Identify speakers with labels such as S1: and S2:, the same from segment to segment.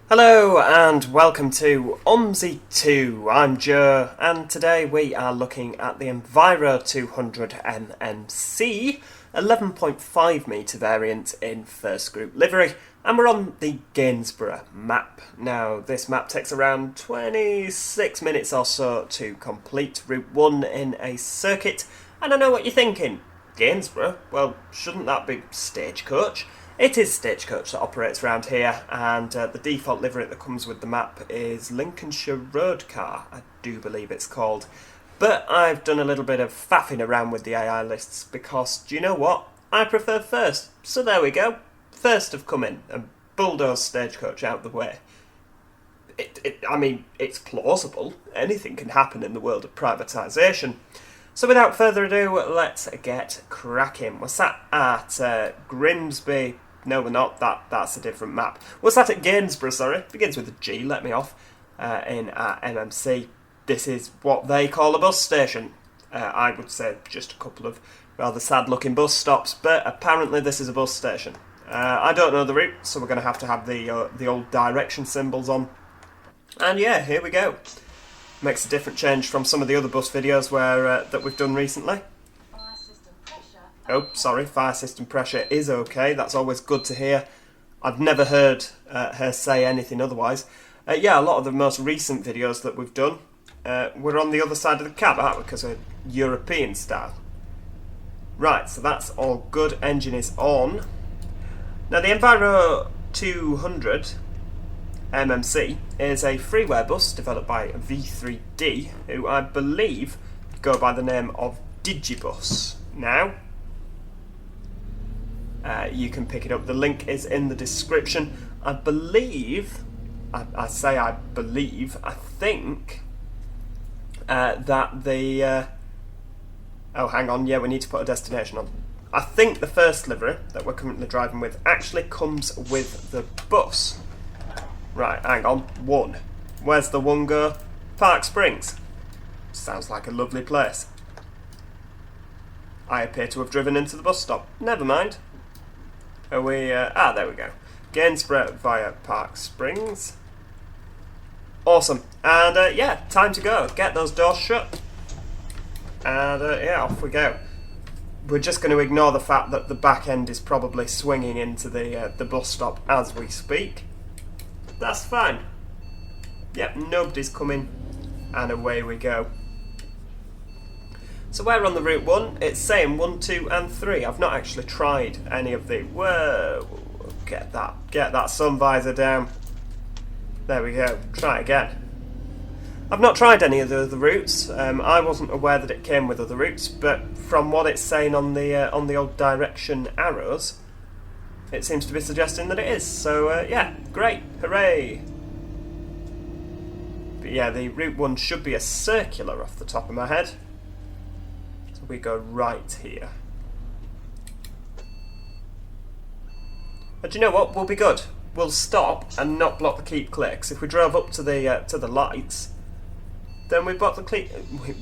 S1: Hello and welcome to OMSI 2. I'm Joe and today we are looking at the Enviro200 MMC 11.5 metre variant in FirstGroup livery, and we're on the Gainsborough map. Now this map takes around 26 minutes or so to complete Route 1 in a circuit, and I know what you're thinking, Gainsborough? Well, shouldn't that be Stagecoach? It is Stagecoach that operates around here, and the default livery that comes with the map is Lincolnshire Road Car, I do believe it's called. But I've done a little bit of faffing around with the AI lists because, do you know what? I prefer First. So there we go. First have come in and bulldozed Stagecoach out the way. I mean, it's plausible. Anything can happen in the world of privatisation. So without further ado, let's get cracking. We're sat at Grimsby. No, we're not. That's a different map. We're sat at Gainsborough, sorry. Begins with a G, let me off. In our MMC. This is what they call a bus station. I would say just a couple of rather sad-looking bus stops, but apparently this is a bus station. I don't know the route, so we're going to have the old direction symbols on. And yeah, here we go. Makes a different change from some of the other bus videos where that we've done recently. Oh, sorry, fire system pressure is okay. That's always good to hear. I've never heard her say anything otherwise. Yeah, a lot of the most recent videos that we've done, we're on the other side of the cab, aren't we? Because we're European style. Right, so that's all good. Engine is on. Now the Enviro200 MMC is a freeware bus developed by V3D, who I believe go by the name of Digibus. Now, you can pick it up. The link is in the description. I believe, I think that the... oh, hang on, yeah, we need to put a destination on. I think the first livery that we're currently driving with actually comes with the bus. Right, hang on. 1. Where's the 1 go? Park Springs. Sounds like a lovely place. I appear to have driven into the bus stop. Never mind. Are we... there we go. Gainsborough via Park Springs. Awesome. And yeah, time to go. Get those doors shut. And yeah, off we go. We're just going to ignore the fact that the back end is probably swinging into the bus stop as we speak. That's fine. Yep, nobody's coming. And away we go. So we're on the Route 1. It's saying 1, 2 and 3. I've not actually tried any of the... Whoa! Get that sun visor down. There we go. Try again. I've not tried any of the other routes. I wasn't aware that it came with other routes, but from what it's saying on the old direction arrows, it seems to be suggesting that it is. So yeah, great. Hooray! But yeah, the Route 1 should be a circular off the top of my head. So we go right here. But you know what? We'll be good. We'll stop and not block the keep clear. 'Cause if we drove up to the lights, then we block the keep.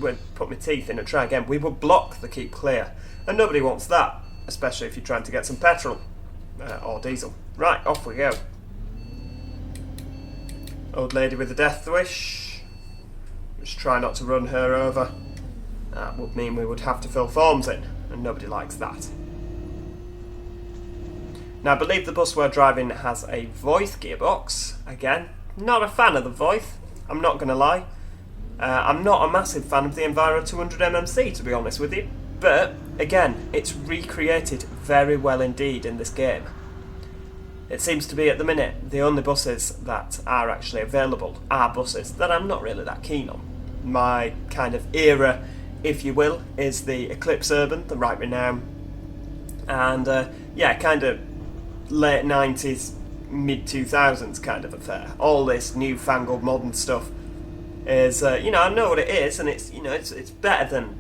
S1: We'd put my teeth in and try again. We would block the keep clear, and nobody wants that, especially if you're trying to get some petrol or diesel. Right, off we go. Old lady with a death wish. Just try not to run her over. That would mean we would have to fill forms in, and nobody likes that. Now, I believe the bus we're driving has a Voith gearbox. Again, not a fan of the Voith, I'm not going to lie. I'm not a massive fan of the Enviro200 MMC, to be honest with you. But, again, it's recreated very well indeed in this game. It seems to be, at the minute, the only buses that are actually available are buses that I'm not really that keen on. My kind of era, if you will, is the Eclipse Urban, the Right Renown. And, yeah, kind of late 90s, mid-2000s kind of affair. All this newfangled modern stuff is, you know, I know what it is, and it's, you know, it's better than...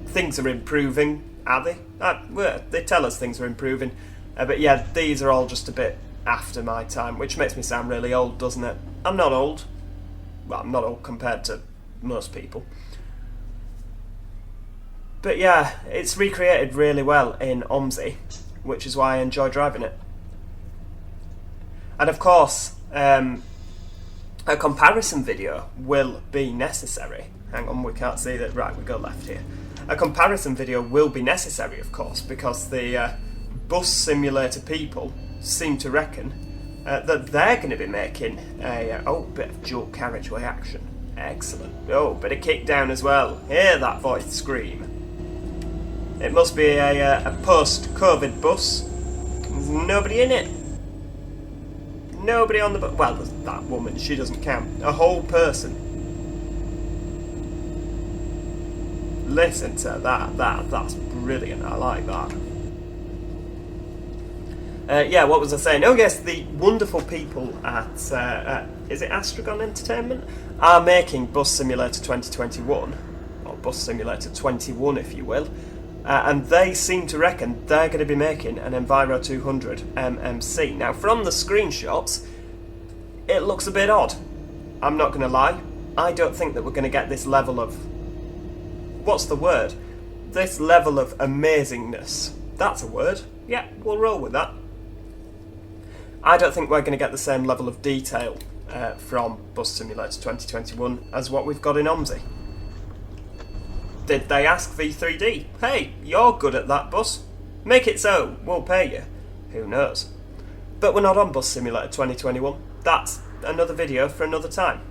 S1: things are improving, are they? They tell us things are improving, but yeah, these are all just a bit after my time, which makes me sound really old, doesn't it? I'm not old. Well, I'm not old compared to most people. But yeah, it's recreated really well in OMSI, which is why I enjoy driving it. And of course, a comparison video will be necessary. Hang on, we can't see that. Right, we go left here. A comparison video will be necessary, of course, because the bus simulator people seem to reckon that they're going to be making a bit of dual carriageway action. Excellent. Oh, bit of kick down as well. Hear that voice scream. It must be a post-COVID bus. There's nobody in it. Nobody on the bus. Well, there's that woman. She doesn't count. A whole person. Listen to that. That's brilliant. I like that. Yeah, what was I saying? Oh yes, the wonderful people at is it Astragon Entertainment are making Bus Simulator 2021, or Bus Simulator 21 if you will, and they seem to reckon they're going to be making an Enviro200 MMC. Now from the screenshots, it looks a bit odd. I'm not going to lie. I don't think that we're going to get this level of, what's the word? This level of amazingness. That's a word. Yeah, we'll roll with that. I don't think we're going to get the same level of detail from Bus Simulator 2021 as what we've got in OMSI. Did they ask V3D, hey, you're good at that bus, make it so, we'll pay you? Who knows? But we're not on Bus Simulator 2021. That's another video for another time.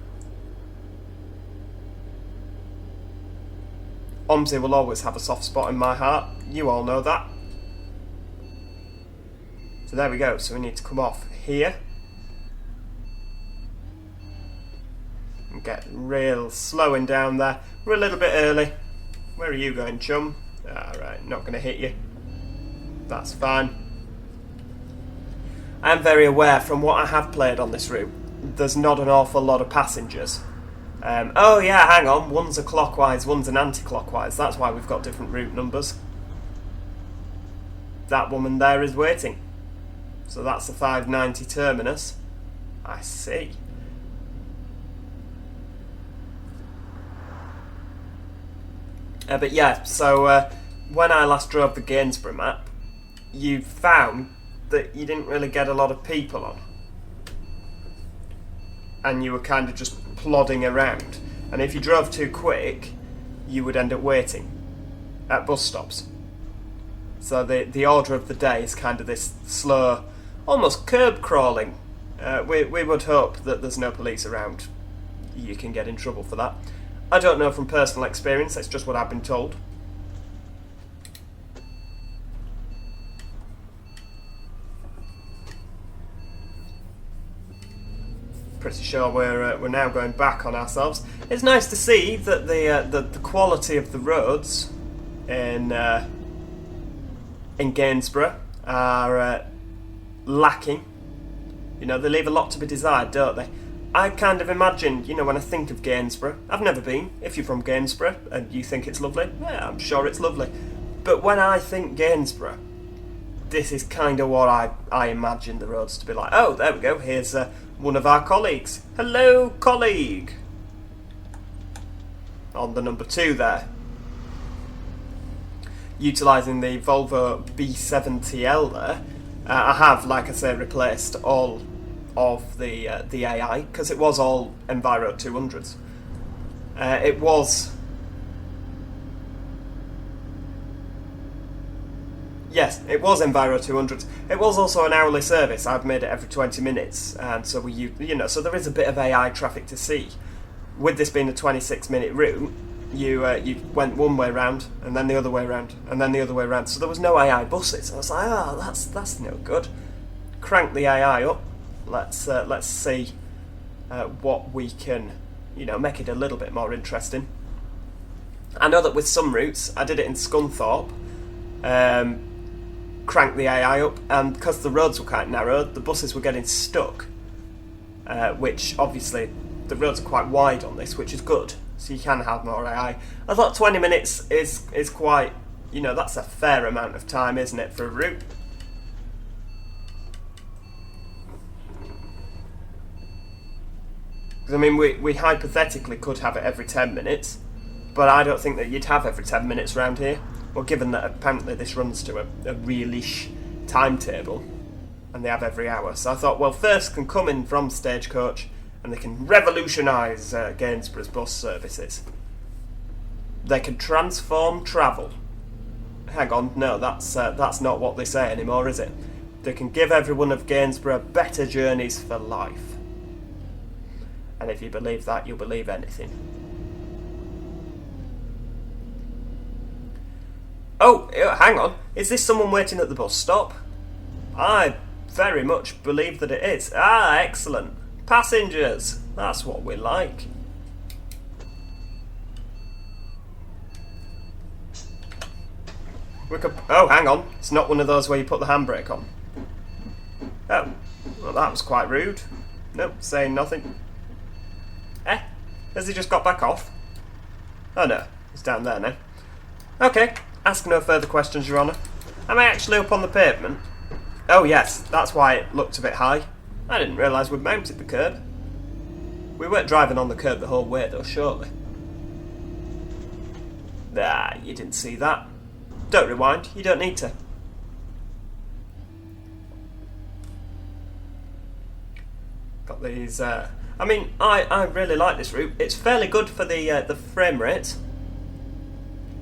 S1: OMSI will always have a soft spot in my heart, you all know that. So there we go, so we need to come off here and get real slowing down there. We're a little bit early. Where are you going, chum? Alright, not going to hit you. That's fine. I am very aware from what I have played on this route, there's not an awful lot of passengers. Oh yeah, hang on, one's a clockwise, one's an anti-clockwise. That's why we've got different route numbers. That woman there is waiting. So that's the 590 terminus. I see. But yeah, so when I last drove the Gainsborough map, you found that you didn't really get a lot of people on. And you were kind of just plodding around. And if you drove too quick, you would end up waiting at bus stops. So the order of the day is kind of this slow, almost curb crawling. We would hope that there's no police around. You can get in trouble for that. I don't know from personal experience, that's just what I've been told. Pretty sure we're now going back on ourselves. It's nice to see that the quality of the roads in Gainsborough are lacking. You know, they leave a lot to be desired, don't they? I kind of imagine, you know, when I think of Gainsborough, I've never been. If you're from Gainsborough and you think it's lovely, yeah, I'm sure it's lovely. But when I think Gainsborough, this is kind of what I imagine the roads to be like. Oh, there we go. Here's one of our colleagues. Hello, colleague. On the number 2 there. Utilising the Volvo B70L there. I have, like I say, replaced all of the AI, because it was all Enviro200s. It was... Yes, it was Enviro200s. It was also an hourly service. I've made it every 20 minutes, and so so there is a bit of AI traffic to see. With this being a 26-minute route, you went one way round, and then the other way round, and then the other way round. So there was no AI buses. I was like, oh, that's no good. Crank the AI up. Let's see what we can, make it a little bit more interesting. I know that with some routes, I did it in Scunthorpe. Cranked the AI up, and because the roads were quite narrow, the buses were getting stuck, which obviously the roads are quite wide on this, which is good, so you can have more AI. I thought 20 minutes is quite, that's a fair amount of time, isn't it, for a route? Because I mean, we hypothetically could have it every 10 minutes, but I don't think that you'd have every 10 minutes around here. Well, given that apparently this runs to a realish timetable. and they have every hour. So I thought, well, First can come in from Stagecoach and they can revolutionise Gainsborough's bus services. They can transform travel. Hang on, no, that's not what they say anymore, is it? They can give everyone of Gainsborough better journeys for life. And if you believe that, you'll believe anything. Oh, hang on. Is this someone waiting at the bus stop? I very much believe that it is. Ah, excellent. Passengers. That's what we like. Oh, hang on. It's not one of those where you put the handbrake on. Oh, well, that was quite rude. Nope, saying nothing. Has he just got back off? Oh no, he's down there now. Okay, ask no further questions, Your Honour. Am I actually up on the pavement? Oh yes, that's why it looked a bit high. I didn't realise we'd mounted the curb. We weren't driving on the curb the whole way though, surely. Ah, you didn't see that. Don't rewind, you don't need to. Got these, I mean, I really like this route. It's fairly good for the frame rate,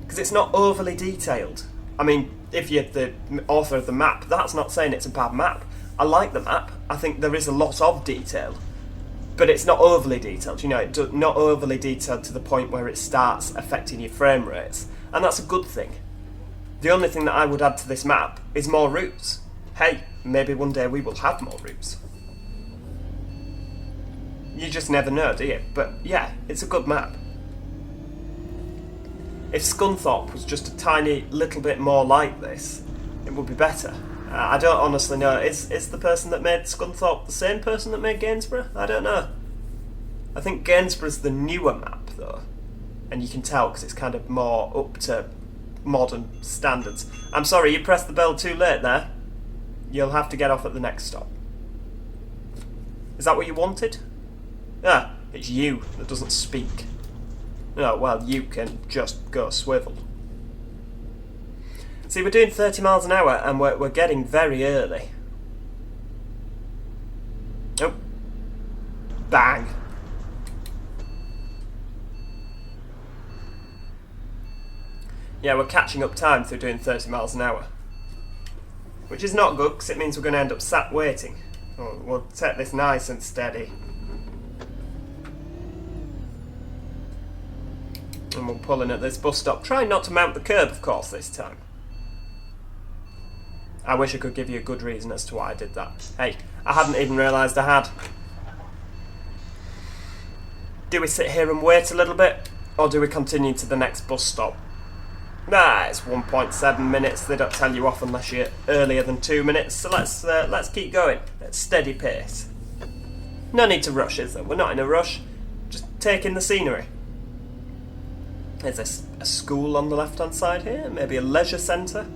S1: because it's not overly detailed. I mean, if you're the author of the map, that's not saying it's a bad map. I like the map. I think there is a lot of detail, but it's not overly detailed. You know, not overly detailed to the point where it starts affecting your frame rates, and that's a good thing. The only thing that I would add to this map is more routes. Hey, maybe one day we will have more routes. You just never know, do you? But yeah, it's a good map. If Scunthorpe was just a tiny little bit more like this, it would be better. I don't honestly know. Is the person that made Scunthorpe the same person that made Gainsborough? I don't know. I think Gainsborough's the newer map though, and you can tell because it's kind of more up to modern standards. I'm sorry, you pressed the bell too late there. You'll have to get off at the next stop. Is that what you wanted? Ah, it's you that doesn't speak. Oh, well, you can just go swivel. See, we're doing 30 miles an hour and we're getting very early. Oh. Bang. Yeah, we're catching up time through doing 30 miles an hour. Which is not good, because it means we're going to end up sat waiting. We'll take this nice and steady. And we'll pull in at this bus stop. Try not to mount the curb, of course, this time. I wish I could give you a good reason as to why I did that. Hey, I hadn't even realised I had. Do we sit here and wait a little bit? Or do we continue to the next bus stop? Nah, it's 1.7 minutes. They don't tell you off unless you're earlier than 2 minutes. So let's keep going at steady pace. No need to rush, is there? We're not in a rush. Just take in the scenery. There's a school on the left-hand side here. Maybe a leisure centre.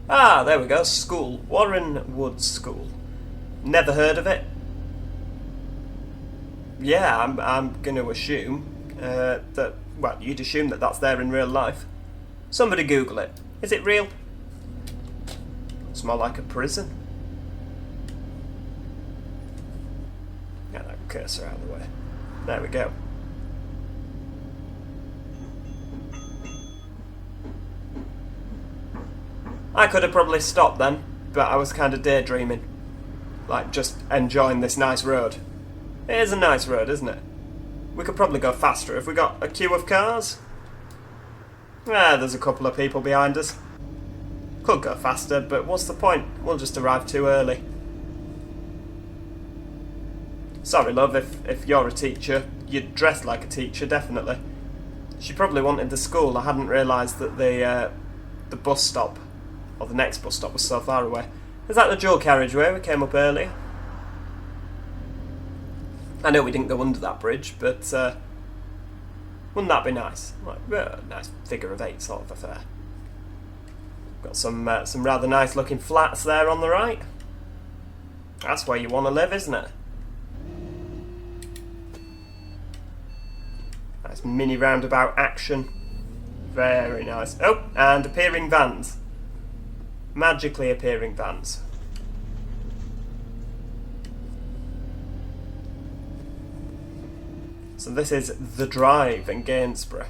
S1: Ah, there we go. School. Warren Woods School. Never heard of it. Yeah, I'm going to assume that... Well, you'd assume that that's there in real life. Somebody Google it. Is it real? It's more like a prison. Get that cursor out of the way. There we go. I could have probably stopped then, but I was kind of daydreaming. Like, just enjoying this nice road. It is a nice road, isn't it? We could probably go faster. Have we got a queue of cars? Ah, there's a couple of people behind us. Could go faster, but what's the point? We'll just arrive too early. Sorry, love, if you're a teacher, you'd dress like a teacher, definitely. She probably wanted the school. I hadn't realised that the bus stop, or the next bus stop, was so far away. Is that the dual carriageway? We came up early. I know we didn't go under that bridge, but wouldn't that be nice? Like, a nice figure of eight sort of affair. Got some rather nice looking flats there on the right. That's where you want to live, isn't it? Nice mini roundabout action. Very nice. Oh, and appearing vans. Magically appearing vans. So this is The Drive in Gainsborough.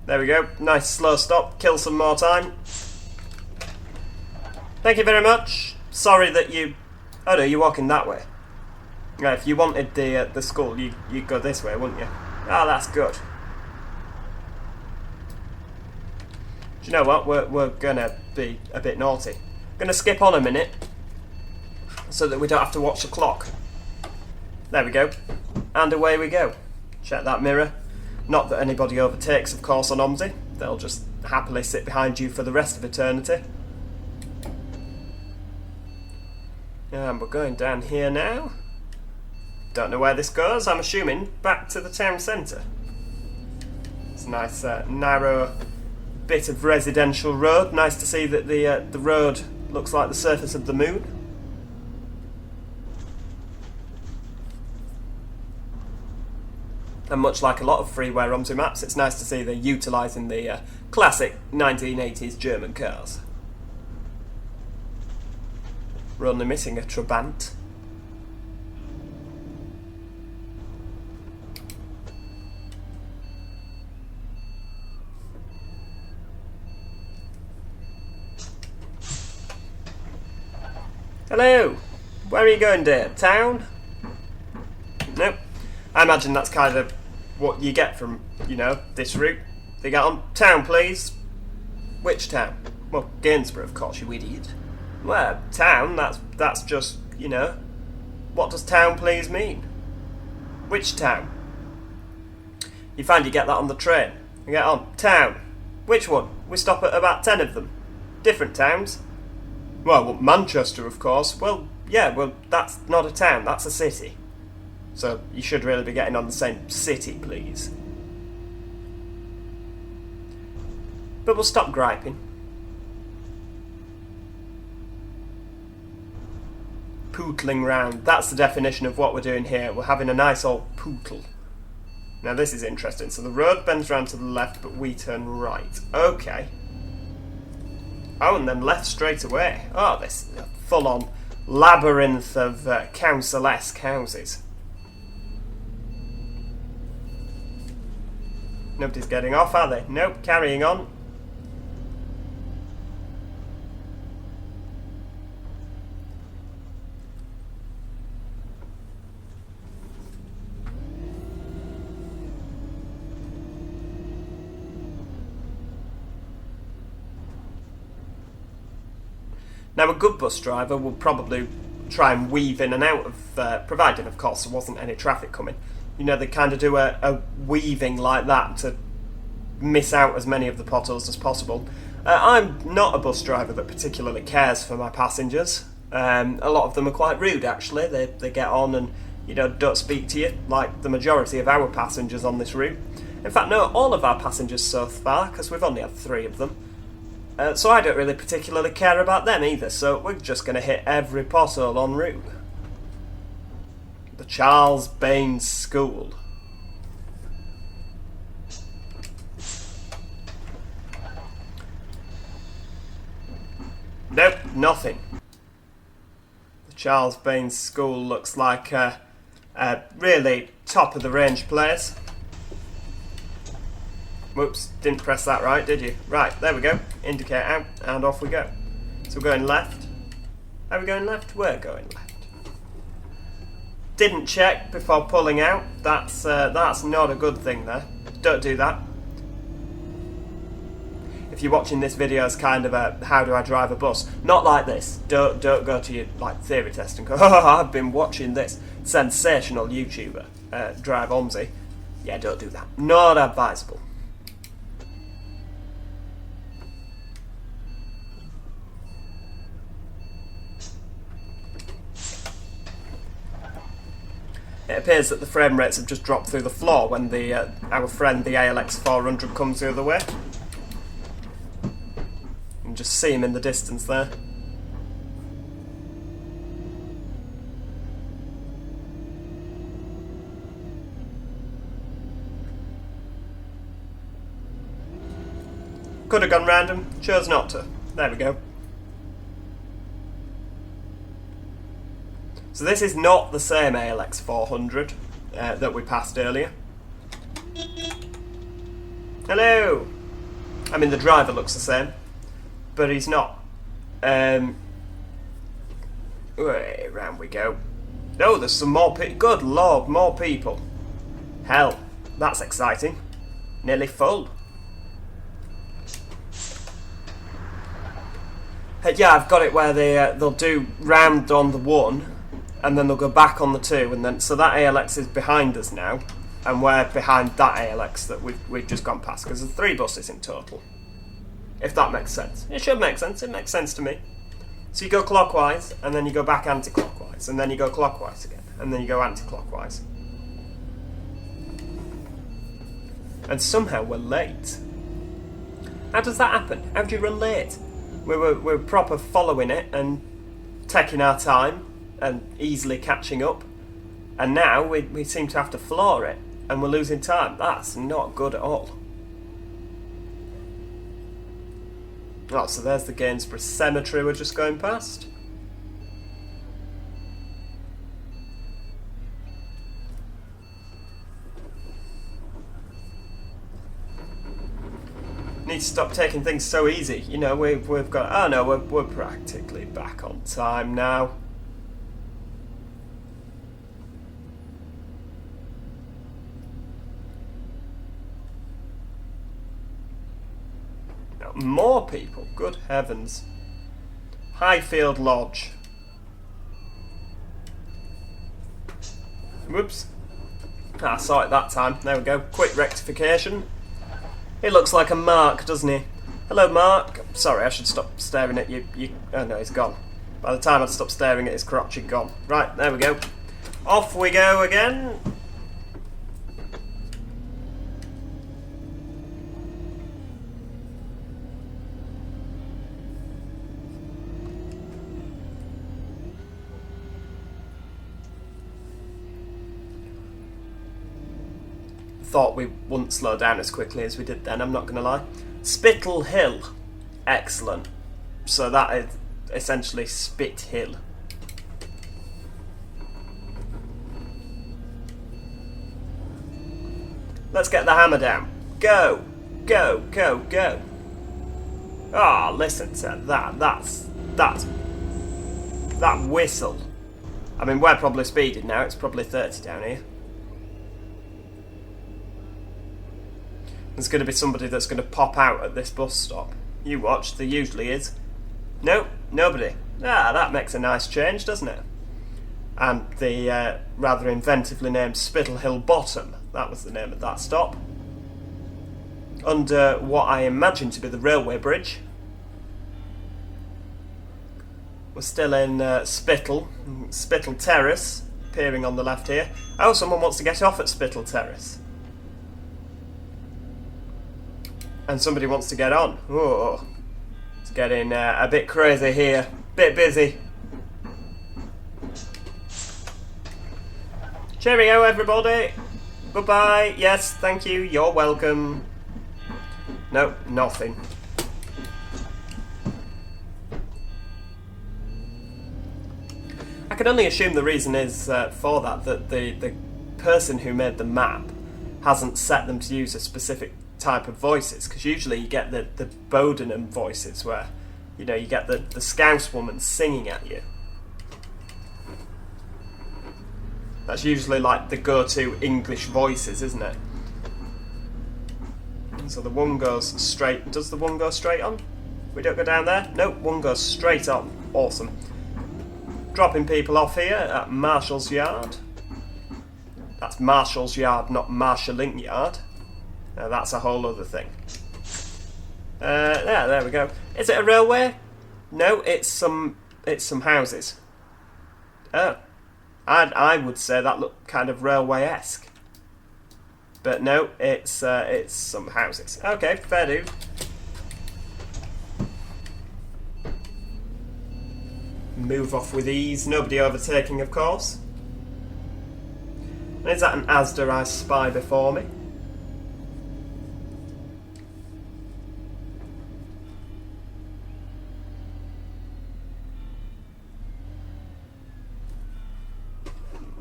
S1: There we go, nice slow stop, kill some more time. Thank you very much. Sorry that you... Oh no, you're walking that way. Yeah, if you wanted the school, you'd go this way, wouldn't you? Ah, that's good. Do you know what? We're gonna be a bit naughty. Gonna skip on a minute so that we don't have to watch the clock. There we go. And away we go. Check that mirror. Not that anybody overtakes, of course, on OMSI. They'll just happily sit behind you for the rest of eternity. And we're going down here now. Don't know where this goes. I'm assuming back to the town centre. It's a nice narrow bit of residential road. Nice to see that the road looks like the surface of the moon. And much like a lot of freeware OMSI maps, it's nice to see they're utilising the classic 1980s German cars. We're only missing a Trabant. Hello! Where are you going, dear? Town? Nope. I imagine that's kind of what you get from, you know, this route. They get on, town please. Which town? Well, Gainsborough, of course, you idiot. Well, town, that's just, you know, what does town please mean? Which town? You find you get that on the train. You get on, town. Which one? We stop at about 10 of them. Different towns. Well, Manchester, of course. Well, yeah, well, that's not a town, that's a city. So you should really be getting on the same city, please. But we'll stop griping. Pootling round. That's the definition of what we're doing here. We're having a nice old pootle. Now this is interesting. So the road bends round to the left, but we turn right. Okay. Oh, and then left straight away. Oh, this is a full-on labyrinth of council-esque houses. Nobody's getting off, are they? Nope, carrying on. Now, a good bus driver will probably try and weave in and out of, providing, of course, there wasn't any traffic coming. You know, they kind of do a weaving like that to miss out as many of the potholes as possible. I'm not a bus driver that particularly cares for my passengers. A lot of them are quite rude, actually. They get on and, you know, don't speak to you, like the majority of our passengers on this route. In fact, no, all of our passengers so far, because we've only had 3 of them. So I don't really particularly care about them either, so we're just going to hit every pothole en route. The Charles Baines School. Nope, nothing. The Charles Baines School looks like a really top of the range place. Whoops, didn't press that right, did you? Right, there we go. Indicate out, and off we go. So we're going left. Are we going left? We're going left. Didn't check before pulling out. That's not a good thing there. Don't do that. If you're watching this video as kind of a how do I drive a bus, not like this. Don't go to your like theory test and go, oh, I've been watching this sensational YouTuber drive OMSI. Yeah, don't do that. Not advisable. It appears that the frame rates have just dropped through the floor when our friend the ALX 400 comes the other way. You can just see him in the distance there. Could have gone round him, chose not to. There we go. So this is not the same ALX 400 that we passed earlier. Hello! I mean, the driver looks the same, but he's not. Round we go. Oh, there's some more people. Good lord, more people. Hell, that's exciting. Nearly full. Yeah, I've got it where they'll do round on the 1, and then they'll go back on the 2, and then so that ALX is behind us now, and we're behind that ALX that we've just gone past, because there's 3 buses in total. If that makes sense. It should make sense. It makes sense to me. So you go clockwise, and then you go back anti-clockwise, and then you go clockwise again, and then you go anti-clockwise. And somehow we're late. How does that happen? How do you run late? We're proper following it and taking our time and easily catching up. And now we seem to have to floor it and we're losing time. That's not good at all. Oh, so there's the Gainsborough Cemetery we're just going past. Need to stop taking things so easy. You know, we've got. Oh no, we're practically back on time now. More people. Good heavens. Highfield Lodge. Whoops. I saw it that time. There we go. Quick rectification. He looks like a Mark, doesn't he? Hello, Mark. Sorry, I should stop staring at you. Oh no, he's gone. By the time I'd stop staring at his crotch, he'd gone. Right, there we go. Off we go again. Thought we wouldn't slow down as quickly as we did then, I'm not going to lie. Spittle Hill. Excellent. So that is essentially Spit Hill. Let's get the hammer down. Go! Go, go, go. Ah, oh, listen to that. That whistle. I mean, we're probably speeding now. It's probably 30 down here. There's going to be somebody that's going to pop out at this bus stop. You watch, there usually is. No, nobody. Ah, that makes a nice change, doesn't it? And the rather inventively named Spittle Hill Bottom, that was the name of that stop. Under what I imagine to be the railway bridge. We're still in Spittle Terrace, appearing on the left here. Oh, someone wants to get off at Spittle Terrace. And somebody wants to get on. Oh, it's getting a bit crazy here. Bit busy. Cheerio, everybody. Goodbye. Yes, thank you. You're welcome. No, nothing. I can only assume the reason is for that the person who made the map hasn't set them to use a specific type of voices, because usually you get the Bodenham voices where, you know, you get the Scouse woman singing at you. That's usually like the go-to English voices, isn't it? So the one goes straight. Does the one go straight on? We don't go down there? Nope, one goes straight on. Awesome. Dropping people off here at Marshall's Yard. That's Marshall's Yard, not Marshalling Yard. That's a whole other thing. Yeah, there we go. Is it a railway? No, it's some houses. Oh, I would say that looked kind of railway-esque. But no, it's some houses. Okay, fair dude. Move off with ease. Nobody overtaking, of course. And is that an Asda I spy before me?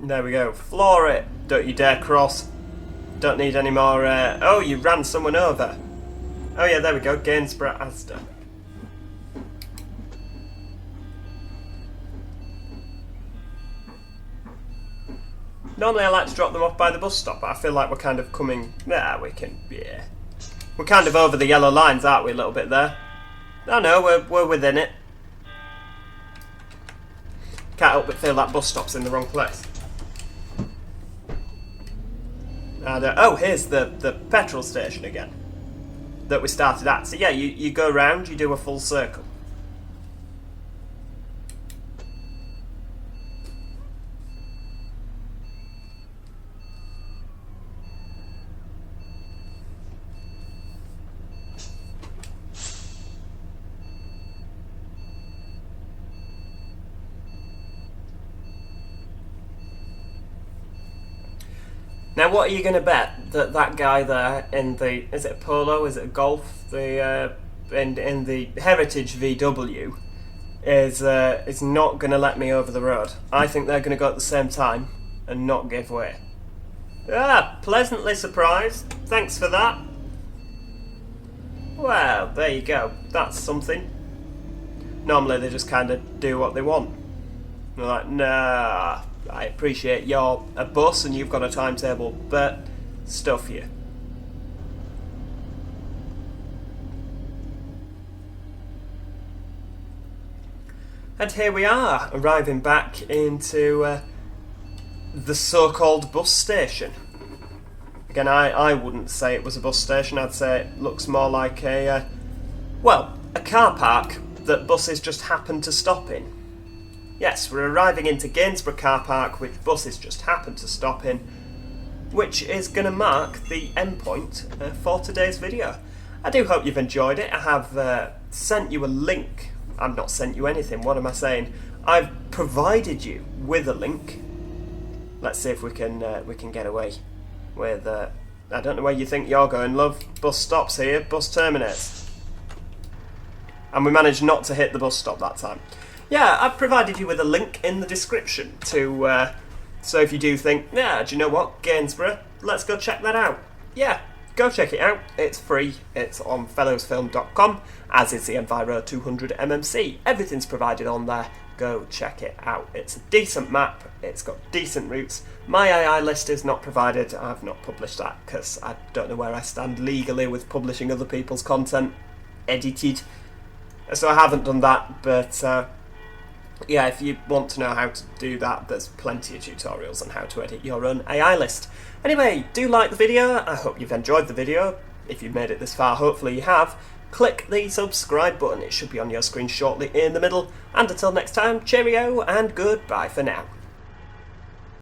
S1: There we go. Floor it. Don't you dare cross. Don't need any more... oh, you ran someone over. Oh yeah, there we go. Gainsborough Asda. Normally I like to drop them off by the bus stop, but I feel like we're kind of coming... Yeah, we can... Yeah. We're kind of over the yellow lines, aren't we, a little bit there? Oh no, we're within it. Can't help but feel that bus stop's in the wrong place. And, oh, here's the petrol station again that we started at. So yeah, you go round, you do a full circle. Now, what are you going to bet that that guy there in the... Is it a Polo? Is it a Golf? The in the Heritage VW is not going to let me over the road. I think they're going to go at the same time and not give way. Ah, pleasantly surprised. Thanks for that. Well, there you go. That's something. Normally they just kind of do what they want. They're like, nah... I appreciate you're a bus and you've got a timetable, but stuff you. And here we are, arriving back into the so-called bus station. Again, I wouldn't say it was a bus station, I'd say it looks more like a, well, a car park that buses just happen to stop in. Yes, we're arriving into Gainsborough car park, which buses just happen to stop in, which is going to mark the endpoint for today's video. I do hope you've enjoyed it. I have sent you a link. I've not sent you anything, what am I saying? I've provided you with a link. Let's see if we can get away with... I don't know where you think you're going, love. Bus stops here, bus terminates. And we managed not to hit the bus stop that time. Yeah, I've provided you with a link in the description to, so if you do think, yeah, do you know what, Gainsborough, let's go check that out. Yeah, go check it out. It's free. It's on fellowsfilm.com, as is the Enviro200 MMC. Everything's provided on there. Go check it out. It's a decent map. It's got decent routes. My AI list is not provided. I've not published that because I don't know where I stand legally with publishing other people's content edited. So I haven't done that, but... yeah, if you want to know how to do that, there's plenty of tutorials on how to edit your own AI list. Anyway, do like the video. I hope you've enjoyed the video. If you've made it this far, hopefully you have. Click the subscribe button. It should be on your screen shortly in the middle. And until next time, cheerio and goodbye for now.